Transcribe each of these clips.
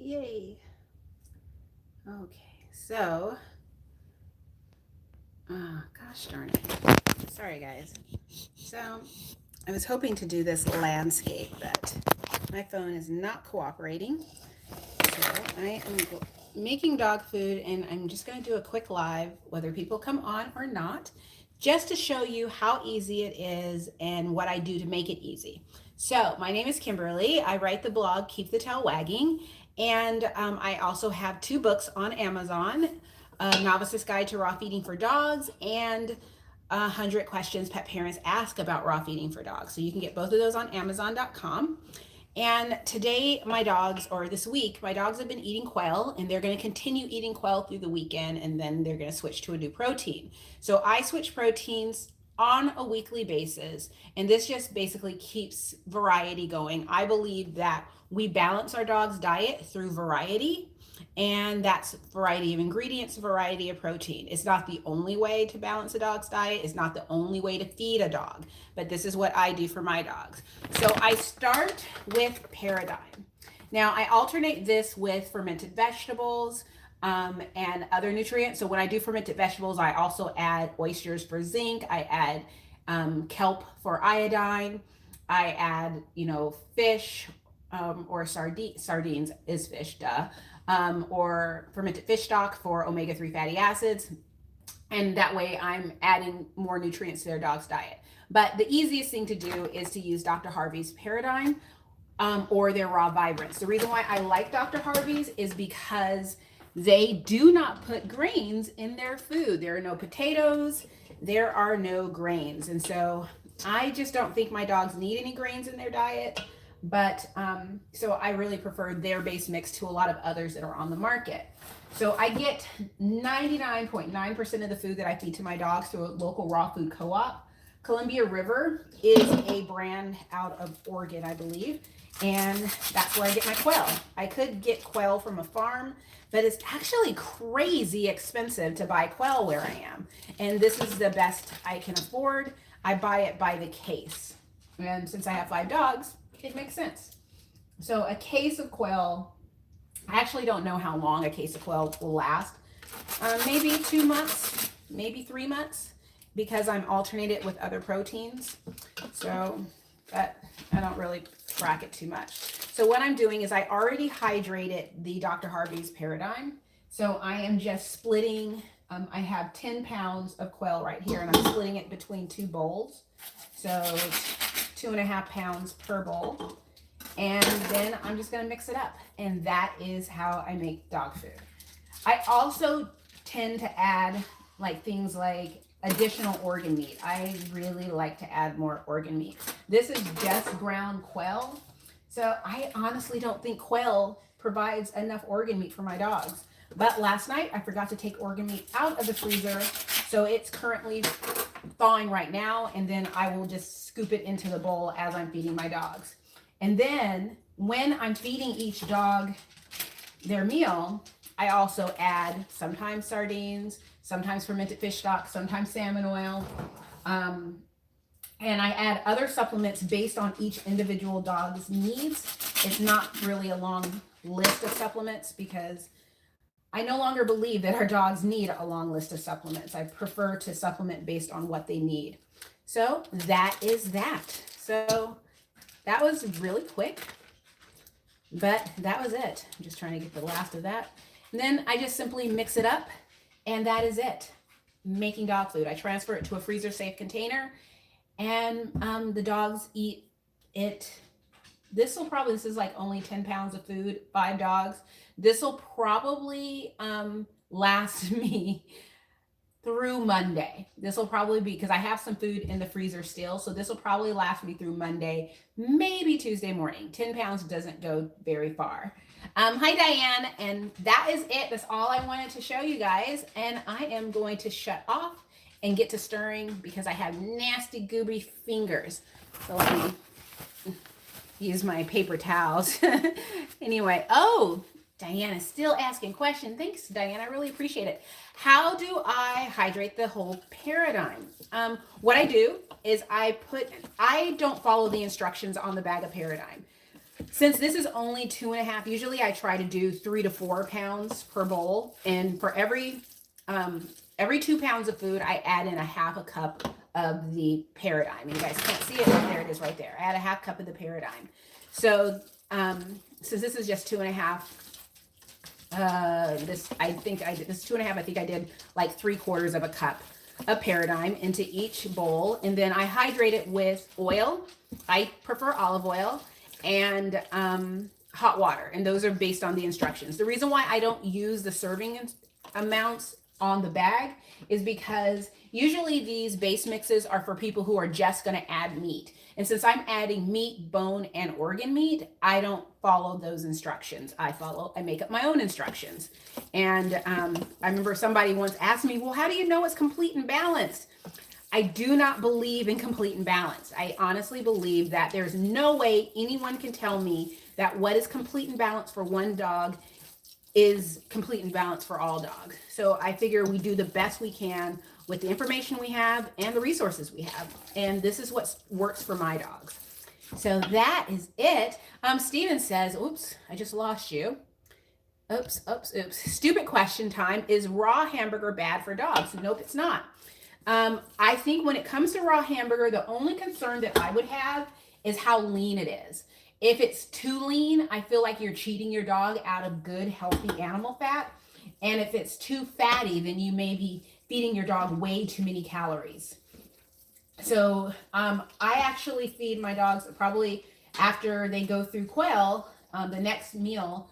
Yay. Okay, so, gosh darn it. Sorry, guys. So, I was hoping to do this landscape, but my phone is not cooperating. So, I am making dog food, and I'm just going to do a quick live, whether people come on or not, just to show you how easy it is and what I do to make it easy. So, my name is Kimberly. I write the blog Keep the Tail Wagging, and I also have two books on Amazon, A Novice's Guide to Raw Feeding for Dogs and 100 Questions Pet Parents Ask About Raw Feeding for Dogs. So, you can get both of those on Amazon.com. And today, my dogs, or this week, my dogs have been eating quail, and they're going to continue eating quail through the weekend, and then they're going to switch to a new protein. So I switch proteins on a weekly basis, and this just basically keeps variety going. I believe that we balance our dog's diet through variety, and that's variety of ingredients, variety of protein. It's not the only way to balance a dog's diet. It's not the only way to feed a dog, but this is what I do for my dogs. So I start with Paradigm. Now I alternate this with fermented vegetables and other nutrients. So when I do fermented vegetables, I also add oysters for zinc. I add kelp for iodine. I add, fish or sardines is fish, duh, or fermented fish stock for omega-3 fatty acids. And that way I'm adding more nutrients to their dog's diet. But the easiest thing to do is to use Dr. Harvey's Paradigm or their Raw Vibrance. The reason why I like Dr. Harvey's is because they do not put grains in their food. There are no potatoes, there are no grains. And so I just don't think my dogs need any grains in their diet. But so I really prefer their base mix to a lot of others that are on the market. So I get 99.9% of the food that I feed to my dogs through a local raw food co-op. Columbia River is a brand out of Oregon, I believe, and that's where I get my quail. I could get quail from a farm, but it's actually crazy expensive to buy quail where I am. And this is the best I can afford. I buy it by the case. And since I have 5 dogs, it makes sense. So a case of quail, I actually don't know how long a case of quail will last. Maybe 2 months, maybe 3 months, because I'm alternating it with other proteins. So, but I don't really track it too much. So what I'm doing is I already hydrated the Dr. Harvey's Paradigm. So I am just splitting, I have 10 pounds of quail right here, and I'm splitting it between 2 bowls. So 2.5 pounds per bowl. And then I'm just gonna mix it up. And that is how I make dog food. I also tend to add things like additional organ meat. I really like to add more organ meat. This is just ground quail. So I honestly don't think quail provides enough organ meat for my dogs. But last night I forgot to take organ meat out of the freezer. So it's currently thawing right now. And then I will just scoop it into the bowl as I'm feeding my dogs. And then when I'm feeding each dog their meal, I also add sometimes sardines, sometimes fermented fish stock, sometimes salmon oil. And I add other supplements based on each individual dog's needs. It's not really a long list of supplements because I no longer believe that our dogs need a long list of supplements. I prefer to supplement based on what they need. So that is that. So that was really quick, but that was it. I'm just trying to get the last of that. And then I just simply mix it up, and that is it. Making dog food. I transfer it to a freezer safe container, and the dogs eat it. This is like only 10 pounds of food, 5 dogs. This will probably last me through Monday. This will probably be, because I have some food in the freezer still, so this will probably last me through Monday, maybe Tuesday morning. 10 pounds doesn't go very far. Hi Diane, and that is it. That's all I wanted to show you guys, and I am going to shut off and get to stirring because I have nasty gooby fingers. So let me use my paper towels. Anyway, Diana is still asking questions. Thanks, Diana. I really appreciate it. How do I hydrate the whole Paradigm? What I do is I don't follow the instructions on the bag of Paradigm. Since this is only 2.5, usually I try to do 3 to 4 pounds per bowl. And for every 2 pounds of food, I add in a half a cup of the Paradigm. You guys can't see it, but there it is right there. I add a half cup of the Paradigm. So since this is just 2.5, this 2.5, I think I did like 3/4 of a cup of Paradigm into each bowl. And then I hydrate it with oil. I prefer olive oil and hot water. And those are based on the instructions. The reason why I don't use the serving amounts on the bag is because usually these base mixes are for people who are just going to add meat. And since I'm adding meat, bone, and organ meat, I don't follow those instructions. I make up my own instructions. And I remember somebody once asked me, well, how do you know it's complete and balanced? I do not believe in complete and balanced. I honestly believe that there's no way anyone can tell me that what is complete and balanced for one dog is complete and balanced for all dogs. So I figure we do the best we can with the information we have and the resources we have. And this is what works for my dogs. So that is it. Steven says, oops, I just lost you. Oops. Stupid question time. Is raw hamburger bad for dogs? Nope, it's not. I think when it comes to raw hamburger, the only concern that I would have is how lean it is. If it's too lean, I feel like you're cheating your dog out of good, healthy animal fat. And if it's too fatty, then you may be feeding your dog way too many calories. So I actually feed my dogs probably after they go through quail, the next meal.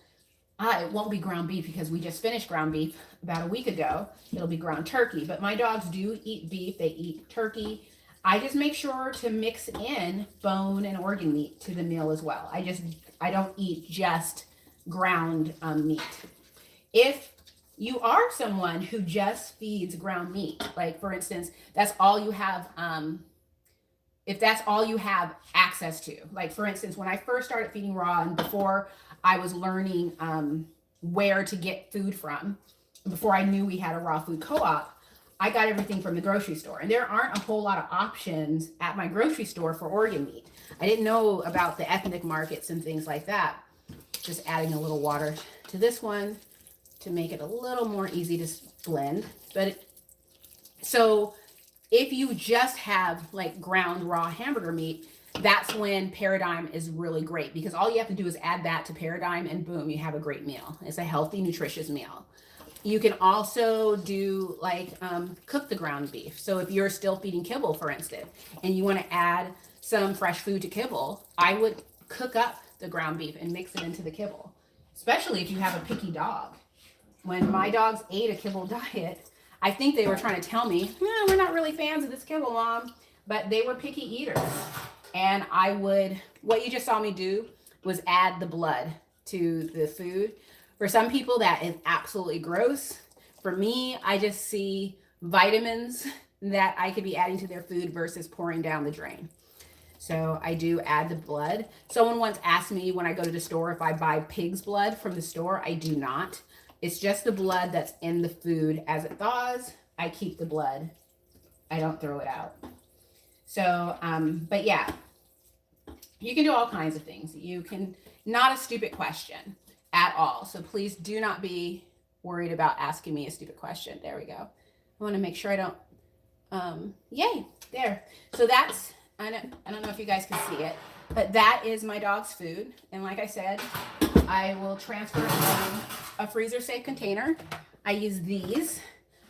It won't be ground beef because we just finished ground beef about a week ago. It'll be ground turkey. But my dogs do eat beef. They eat turkey. I just make sure to mix in bone and organ meat to the meal as well. I don't eat just ground meat. If you are someone who just feeds ground meat, like for instance, that's all you have, if that's all you have access to, like for instance, when I first started feeding raw and before I was learning where to get food from, before I knew we had a raw food co-op, I got everything from the grocery store. And there aren't a whole lot of options at my grocery store for organ meat. I didn't know about the ethnic markets and things like that. Just adding a little water to this one to make it a little more easy to blend. So if you just have like ground raw hamburger meat, that's when Paradigm is really great, because all you have to do is add that to Paradigm and boom, you have a great meal. It's a healthy, nutritious meal. You can also do like cook the ground beef. So if you're still feeding kibble, for instance, and you want to add some fresh food to kibble, I would cook up the ground beef and mix it into the kibble, especially if you have a picky dog. When my dogs ate a kibble diet, I think they were trying to tell me, we're not really fans of this kibble, Mom, but they were picky eaters. And what you just saw me do was add the blood to the food. For some people, that is absolutely gross. For me, I just see vitamins that I could be adding to their food versus pouring down the drain. So I do add the blood. Someone once asked me when I go to the store if I buy pig's blood from the store. I do not. It's just the blood that's in the food. As it thaws, I keep the blood. I don't throw it out. So, but yeah, you can do all kinds of things. Not a stupid question at all. So please do not be worried about asking me a stupid question. There we go. I want to make sure I don't, yay, there. So that's, I don't know if you guys can see it, but that is my dog's food. And like I said, I will transfer it to a freezer safe container. I use these.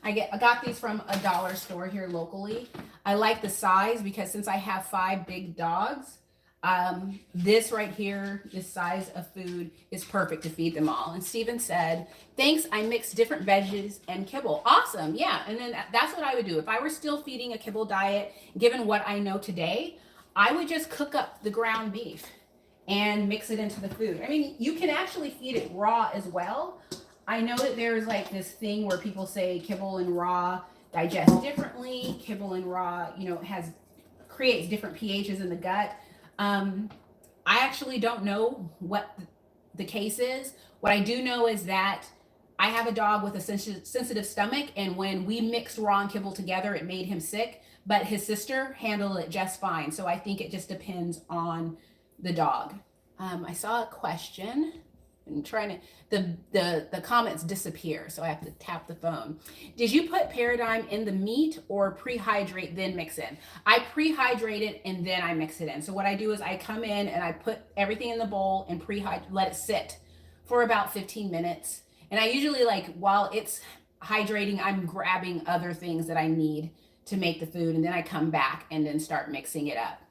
I got these from a dollar store here locally. I like the size because since I have 5 big dogs, this right here, this size of food is perfect to feed them all. And Steven said, thanks, I mix different veggies and kibble. Awesome, yeah. And then that's what I would do. If I were still feeding a kibble diet, given what I know today, I would just cook up the ground beef and mix it into the food. I mean, you can actually feed it raw as well. I know that there's like this thing where people say kibble and raw digest differently. Kibble and raw, creates different pHs in the gut. I actually don't know what the case is. What I do know is that I have a dog with a sensitive stomach, and when we mixed raw and kibble together, it made him sick, but his sister handled it just fine. So I think it just depends on the dog. I saw a question. I'm trying to, the comments disappear, so I have to tap the phone. Did you put Paradigm in the meat or pre-hydrate then mix in? I pre-hydrate it and then I mix it in. So what I do is I come in and I put everything in the bowl and let it sit for about 15 minutes. And I usually, like, while it's hydrating, I'm grabbing other things that I need to make the food, and then I come back and then start mixing it up.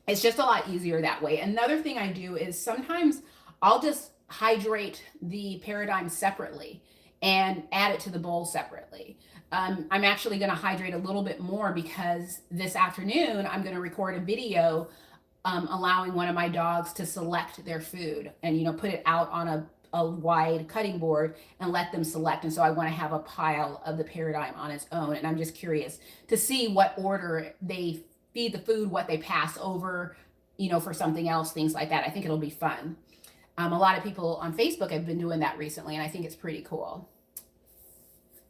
It's just a lot easier that way. Another thing I do is sometimes I'll just hydrate the Paradigm separately and add it to the bowl separately. I'm actually going to hydrate a little bit more because this afternoon I'm going to record a video allowing one of my dogs to select their food and, you know, put it out on a wide cutting board and let them select. And so I want to have a pile of the Paradigm on its own. And I'm just curious to see what order they feed the food, what they pass over, you know, for something else, things like that. I think it'll be fun. A lot of people on Facebook have been doing that recently, and I think it's pretty cool.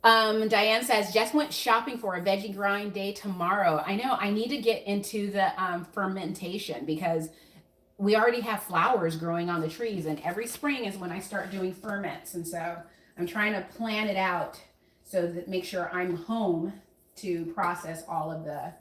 Diane says, just went shopping for a veggie grind day tomorrow. I know I need to get into the fermentation because we already have flowers growing on the trees, and every spring is when I start doing ferments. And so I'm trying to plan it out so that make sure I'm home to process all of the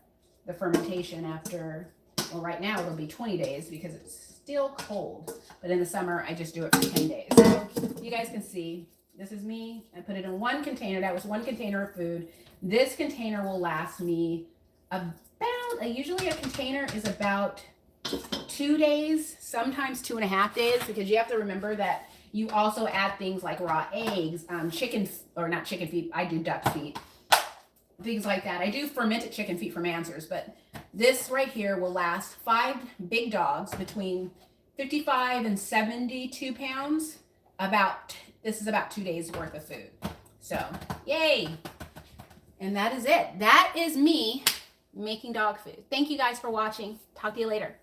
fermentation after, well, right now it'll be 20 days because it's still cold, but in the summer I just do it for 10 days. So you guys can see, this is me. I put it in one container. That was one container of food. This container will last me about, usually a container is about 2 days, sometimes 2.5 days, because you have to remember that you also add things like raw eggs, chicken, or not chicken feet, I do duck feet, things like that. I do fermented chicken feet from Answers, but this right here will last 5 big dogs between 55 and 72 pounds. This is about 2 days worth of food. So, yay. And that is it. That is me making dog food. Thank you guys for watching. Talk to you later.